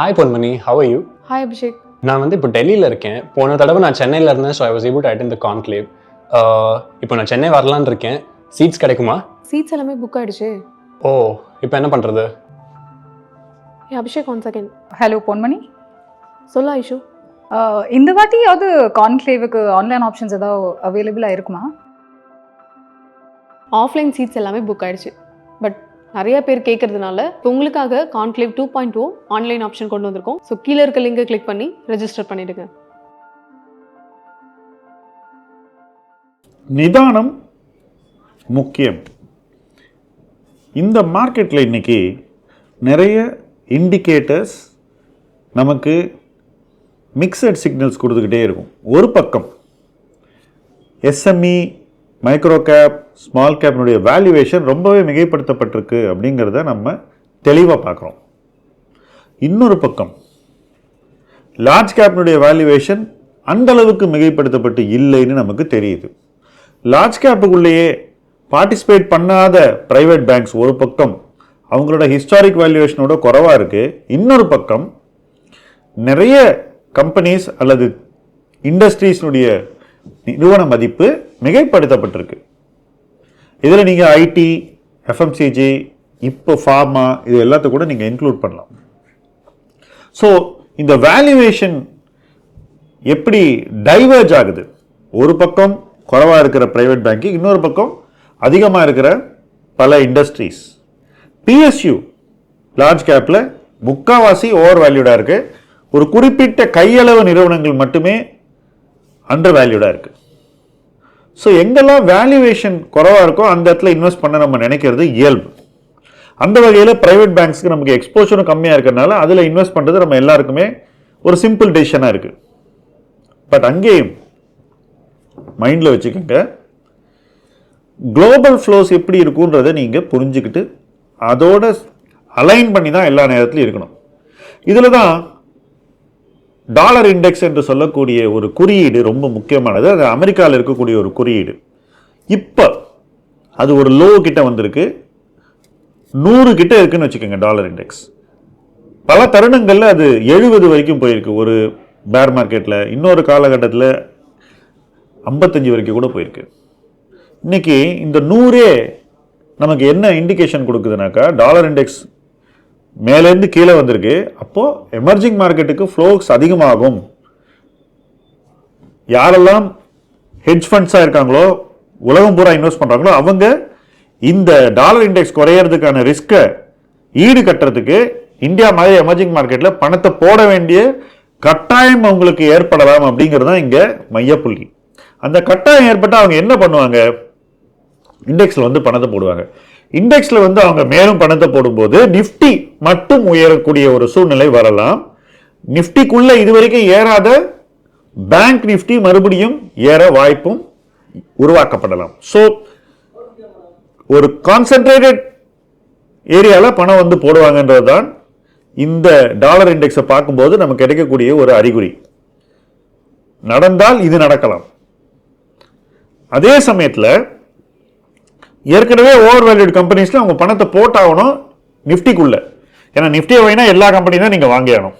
Hi Ponmani, how are you? Hi Abhishek. நான் இப்போ டெல்லியில் இருக்கேன். போன தடவை நான் சென்னையில் இருந்தேன். So I was able to attend the conclave. இப்போ நான் சென்னை வரலான்னு இருக்கேன். சீட்ஸ் கிடைக்குமா? சீட்ஸ் எல்லாமே புக் ஆயிடுச்சு. ஓ, இப்போ என்ன பண்ணுறது? Abhishek one second. ஹலோ பொன்மணி. சொல்ல ஐஷு. இந்த வாட்டி ஏதாவது கான்க்ளேவுக்கு ஆன்லைன் ஆப்ஷன்ஸ் ஏதாவது அவைலபிளாக இருக்குமா? ஆஃப்லைன் சீட்ஸ் எல்லாமே புக் ஆயிடுச்சு. பட் நிறைய பேர் கேட்கறதுனால உங்களுக்காக கான்க்ளேவ் 2.0 ஆன்லைன் ஆப்ஷன் கொண்டு வந்திருக்கோம். ஸோ கீழே இருக்க லிங்கை கிளிக் பண்ணி ரெஜிஸ்டர் பண்ணிடுங்க. நிதானம் முக்கியம். இந்த மார்க்கெட்டில் இன்னைக்கு நிறைய இண்டிகேட்டர்ஸ் நமக்கு மிக்சட் சிக்னல்ஸ் கொடுத்துக்கிட்டே இருக்கும். ஒரு பக்கம் எஸ்எம்இ, மைக்ரோ கேப், ஸ்மால் கேப்னுடைய வேல்யூவேஷன் ரொம்பவே மிகைப்படுத்தப்பட்டிருக்கு அப்படிங்கிறத நம்ம தெளிவாக பார்க்குறோம். இன்னொரு பக்கம் லார்ஜ் கேப்னுடைய வேல்யூவேஷன் அந்தளவுக்கு மிகைப்படுத்தப்பட்டு இல்லைன்னு நமக்கு தெரியுது. லார்ஜ் கேப்புக்குள்ளேயே பார்ட்டிசிபேட் பண்ணாத ப்ரைவேட் பேங்க்ஸ் ஒரு பக்கம் அவங்களோட ஹிஸ்டாரிக் வேல்யூவேஷனோட குறைவாக இருக்குது. இன்னொரு பக்கம் நிறைய கம்பெனிஸ் அல்லது இண்டஸ்ட்ரீஸ்னுடைய நிறுவன மதிப்பு மிகைப்படுத்தப்பட்டிருக்கு. இதில் நீங்கள் ஐடி, எஃப்எம்சிஜி, இப்போ ஃபார்மா, இது எல்லாத்தையும் கூட நீங்கள் இன்க்ளூட் பண்ணலாம். ஸோ இந்த வேல்யூவேஷன் எப்படி டைவர்ஜ் ஆகுது? ஒரு பக்கம் குறைவாக இருக்கிற ப்ரைவேட் பேங்கிங், இன்னொரு பக்கம் அதிகமாக இருக்கிற பல இண்டஸ்ட்ரீஸ். பிஎஸ்யூ லார்ஜ் கேப்பில் முக்காவாசி ஓவர் வேல்யூடாக இருக்குது. ஒரு குறிப்பிட்ட கையளவு நிறுவனங்கள் மட்டுமே அண்டர் வேல்யூடாக இருக்குது. ஸோ எங்கெல்லாம் வேல்யூவேஷன் குறைவாக இருக்கோ அந்த இடத்துல இன்வெஸ்ட் பண்ண நம்ம நினைக்கிறது இயல்பு. அந்த வகையில் ப்ரைவேட் பேங்க்ஸ்க்கு நமக்கு எக்ஸ்போஷரும் கம்மியாக இருக்கிறதுனால அதில் இன்வெஸ்ட் பண்ணுறது நம்ம எல்லாருக்குமே ஒரு சிம்பிள் டெசிஷனாக இருக்குது. பட் அங்கேயும் மைண்டில் வச்சுக்கோங்க, குளோபல் ஃப்ளோஸ் எப்படி இருக்குன்றதை நீங்கள் புரிஞ்சுக்கிட்டு அதோட அலைன் பண்ணி தான் எல்லா நேரத்துலையும் இருக்கணும். இதில் தான் டாலர் இண்டெக்ஸ் என்று சொல்லக்கூடிய ஒரு குறியீடு ரொம்ப முக்கியமானது. அது அமெரிக்காவில் இருக்கக்கூடிய ஒரு குறியீடு. இப்போ அது ஒரு லோ கிட்ட வந்திருக்கு, 100 கிட்ட இருக்குன்னு வச்சுக்கோங்க டாலர் இண்டெக்ஸ். பல தருணங்களில் அது 70 வரைக்கும் போயிருக்கு ஒரு பேர் மார்க்கெட்டில். இன்னொரு காலகட்டத்தில் 55 வரைக்கும் கூட போயிருக்கு. இன்னைக்கு இந்த 100 நமக்கு என்ன இண்டிகேஷன் கொடுக்குதுனாக்கா, டாலர் இண்டெக்ஸ் மேலேருந்து கீழே வந்திருக்கு. அப்போது எமர்ஜிங் மார்க்கெட்டுக்கு ஃப்ளோஸ் அதிகமாகும். யாரெல்லாம் ஹெட்ஜ் ஃபண்ட்ஸாக இருக்காங்களோ, உலகம் பூரா இன்வெஸ்ட் பண்ணுறாங்களோ, அவங்க இந்த டாலர் இண்டெக்ஸ் குறையிறதுக்கான ரிஸ்க்கை ஈடு கட்டுறதுக்கு இந்தியா மாதிரி எமர்ஜிங் மார்க்கெட்டில் பணத்தை போட வேண்டிய கட்டாயம் அவங்களுக்கு ஏற்படலாம் அப்படிங்கிறது தான் இங்கே மையப்புள்ளி. அந்த கட்டாயம் ஏற்பட்டால் அவங்க என்ன பண்ணுவாங்க? இண்டெக்ஸில் பணத்தை போடுவாங்க. இண்டெக்ஸில் அவங்க மேலும் பணத்தை போடும்போது நிஃப்டி மட்டும் உயரக்கூடிய ஒரு சூழ்நிலை வரலாம். நிஃப்டிக்குள்ள இதுவரைக்கும் ஏறாத பேங்க் நிஃப்டி மறுபடியும் ஏற வாய்ப்பும் உருவாக்கப்படலாம். ஸோ ஒரு கான்சென்ட்ரேட்டட் ஏரியாவில் பணம் போடுவாங்கன்றது தான் இந்த டாலர் இண்டெக்ஸை பார்க்கும்போது நமக்கு கிடைக்கக்கூடிய ஒரு அறிகுறி. நடந்தால் இது நடக்கலாம். அதே சமயத்தில் ஏற்கனவே ஓவர் வேல்யூட் கம்பெனிஸ்ல அவங்க பணத்தை போட்டாகணும் நிஃப்டிக்குள்ள. ஏன்னா நிஃப்டியை வாங்கினா எல்லா கம்பெனி தான் நீங்கள் வாங்கியாகணும்.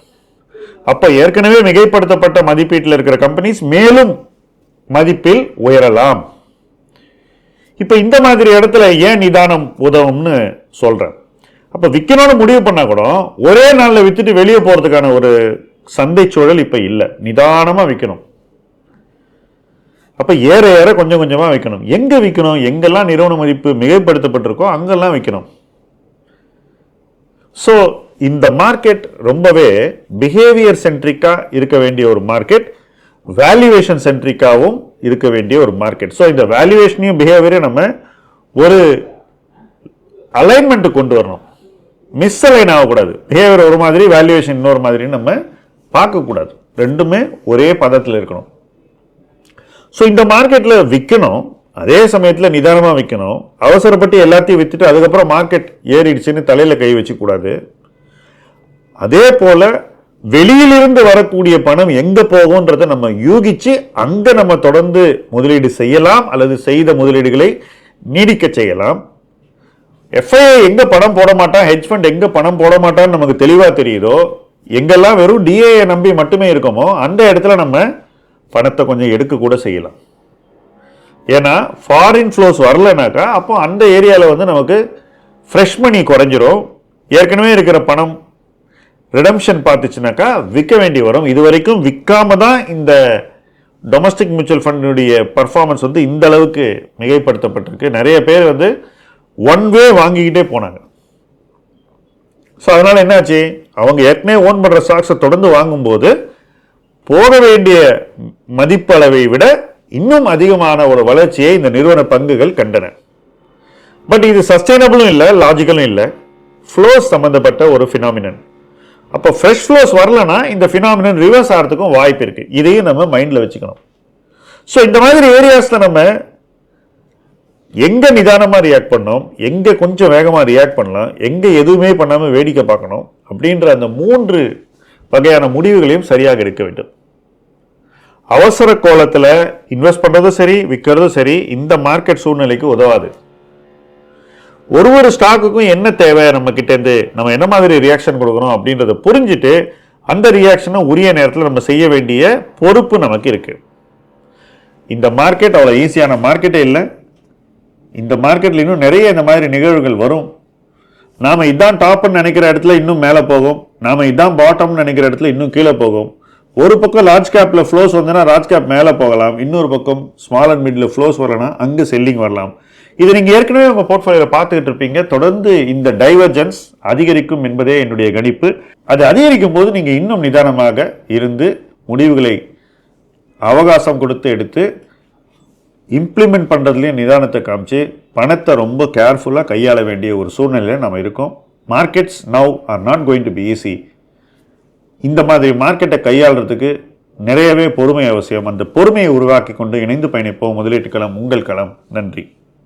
அப்போ ஏற்கனவே மிகைப்படுத்தப்பட்ட மதிப்பீட்டில் இருக்கிற கம்பெனிஸ் மேலும் மதிப்பில் உயரலாம். இப்போ இந்த மாதிரி இடத்துல ஏன் நிதானம் உதவும்னு சொல்கிறேன். அப்போ விற்கணும்னு முடிவு பண்ணால் கூட ஒரே நாளில் விற்றுட்டு வெளியே போகிறதுக்கான ஒரு சந்தை சூழல் இப்போ இல்லை. நிதானமாக விற்கணும். அப்போ ஏற ஏற கொஞ்சம் கொஞ்சமாக விற்கணும். எங்கே விற்கணும்? எங்கெல்லாம் நிறுவன மதிப்பு மிகைப்படுத்தப்பட்டிருக்கோ அங்கெல்லாம் விற்கணும். ஸோ இந்த மார்க்கெட் ரொம்பவே பிஹேவியர் சென்ட்ரிக்காக இருக்க வேண்டிய ஒரு மார்க்கெட், வேல்யூவேஷன் சென்ட்ரிக்காகவும் இருக்க வேண்டிய ஒரு மார்க்கெட். ஸோ இந்த வேல்யூவேஷனையும் பிஹேவியரையும் நம்ம ஒரு அலைன்மெண்ட்டு கொண்டு வரணும். மிஸ் அலைன் ஆகக்கூடாது. பிஹேவியர் ஒரு மாதிரி, வேல்யூவேஷன் இன்னொரு மாதிரின்னு நம்ம பார்க்கக்கூடாது. ரெண்டுமே ஒரே பதத்தில் இருக்கணும். ஸோ இந்த மார்க்கெட்டில் விற்கணும், அதே சமயத்தில் நிதானமாக விற்கணும். அவசரப்பட்டு எல்லாத்தையும் விற்றுட்டு அதுக்கப்புறம் மார்க்கெட் ஏறிடுச்சுன்னு தலையில் கை வச்சுக்கூடாது. அதே போல் வெளியிலிருந்து வரக்கூடிய பணம் எங்கே போகும்ன்றதை நம்ம யூகிச்சு அங்கே நம்ம தொடர்ந்து முதலீடு செய்யலாம், அல்லது செய்த முதலீடுகளை நீடிக்க செய்யலாம். எஃப்ஐஐ எங்கே பணம் போட மாட்டான், ஹெட்ஜ் ஃபண்ட் எங்கே பணம் போட மாட்டான்னு நமக்கு தெளிவாக தெரியுதோ எங்கெல்லாம் வெறும் டிஏயை நம்பி மட்டுமே இருக்கோமோ அந்த இடத்துல நம்ம பணத்தை கொஞ்சம் எடுக்க கூட செய்யலாம். ஏன்னா ஃபாரின் ஃப்ளோஸ் வரலனாக்கா அப்போ அந்த ஏரியாவில் வந்து நமக்கு ஃப்ரெஷ் மணி குறைஞ்சிரும். ஏற்கனவே இருக்கிற பணம் ரிடம்ஷன் பார்த்துச்சுனாக்கா விற்க வேண்டி வரும். இது வரைக்கும் விற்காம தான் இந்த டொமஸ்டிக் மியூச்சுவல் ஃபண்டினுடைய பர்ஃபார்மன்ஸ் வந்து இந்த அளவுக்கு மிகைப்படுத்தப்பட்டிருக்கு. நிறைய பேர் வந்து ஒன் வே வாங்கிக்கிட்டே போனாங்க. ஸோ அதனால் என்னாச்சு, அவங்க ஏற்கனவே ஓன் பண்ணுற ஸ்டாக்ஸை தொடர்ந்து வாங்கும்போது போக வேண்டிய மதிப்பளவை விட இன்னும் அதிகமான ஒரு வளர்ச்சியை இந்த நிறுவன பங்குகள் கண்டன. பட் இது சஸ்டைனபிளும் இல்லை, லாஜிக்கலும் இல்லை, ஃப்ளோஸ் சம்மந்தப்பட்ட ஒரு ஃபினாமினன். அப்போ ஃப்ரெஷ் ஃப்ளோஸ் வரலன்னா இந்த ஃபினாமினன் ரிவர்ஸ் ஆகிறதுக்கும் வாய்ப்பு இருக்குது. இதையும் நம்ம மைண்டில் வச்சுக்கணும். ஸோ இந்த மாதிரி ஏரியாஸில் நம்ம எங்கே நிதானமாக ரியாக்ட் பண்ணோம், எங்கே கொஞ்சம் வேகமாக ரியாக்ட் பண்ணலாம், எங்கே எதுவுமே பண்ணாமல் வேடிக்கை பார்க்கணும் அப்படின்ற அந்த 3 வகையான முடிவுகளையும் சரியாக எடுக்க வேண்டும். அவசர கோலத்தில் இன்வெஸ்ட் பண்ணுறதும் சரி விற்கிறதும் சரி இந்த மார்க்கெட் சூழ்நிலைக்கு உதவாது. ஒரு ஸ்டாக்குக்கும் என்ன தேவை, நம்ம கிட்டேருந்து நம்ம என்ன மாதிரி ரியாக்ஷன் கொடுக்குறோம் அப்படின்றத புரிஞ்சுட்டு அந்த ரியாக்ஷனை உரிய நேரத்தில் நம்ம செய்ய வேண்டிய பொறுப்பு நமக்கு இருக்கு. இந்த மார்க்கெட் அவ்வளோ ஈஸியான மார்க்கெட்டே இல்லை. இந்த மார்க்கெட்டில் இன்னும் நிறைய இந்த மாதிரி நிகழ்வுகள் வரும். நாம் இதான் டாப்னு நினைக்கிற இடத்துல இன்னும் மேலே போகும், நாம் இதான் பாட்டம்னு நினைக்கிற இடத்துல இன்னும் கீழே போகும். ஒரு பக்கம் லார்ஜ் கேப்பில் ஃப்ளோஸ் வந்ததுன்னா லார்ஜ் கேப் மேலே போகலாம், இன்னொரு பக்கம் ஸ்மால் அண்ட் மிடில் ஃப்ளோஸ் வரலன்னா அங்கே செல்லிங் வரலாம். இது நீங்கள் ஏற்கனவே உங்கள் போர்ட்ஃபோலியோவில் பார்த்துக்கிட்டு இருப்பீங்க. தொடர்ந்து இந்த டைவர்ஜென்ஸ் அதிகரிக்கும் என்பதே என்னுடைய கணிப்பு. அது அதிகரிக்கும் போது நீங்கள் இன்னும் நிதானமாக இருந்து முடிவுகளை அவகாசம் கொடுத்து எடுத்து இம்ப்ளிமெண்ட் பண்ணுறதுலேயும் நிதானத்தை காமிச்சு பணத்தை ரொம்ப கேர்ஃபுல்லாக கையாள வேண்டிய ஒரு சூழ்நிலையில் நம்ம இருக்கோம். Markets now are not going to be easy. இந்த மாதிரி மார்க்கெட்டை கையாளுறதுக்கு நிறையவே பொறுமை அவசியம். அந்த பொறுமையை உருவாக்கி கொண்டு இணைந்து பயணிப்போம். முதலீட்டு களம் உங்கள் களம். நன்றி.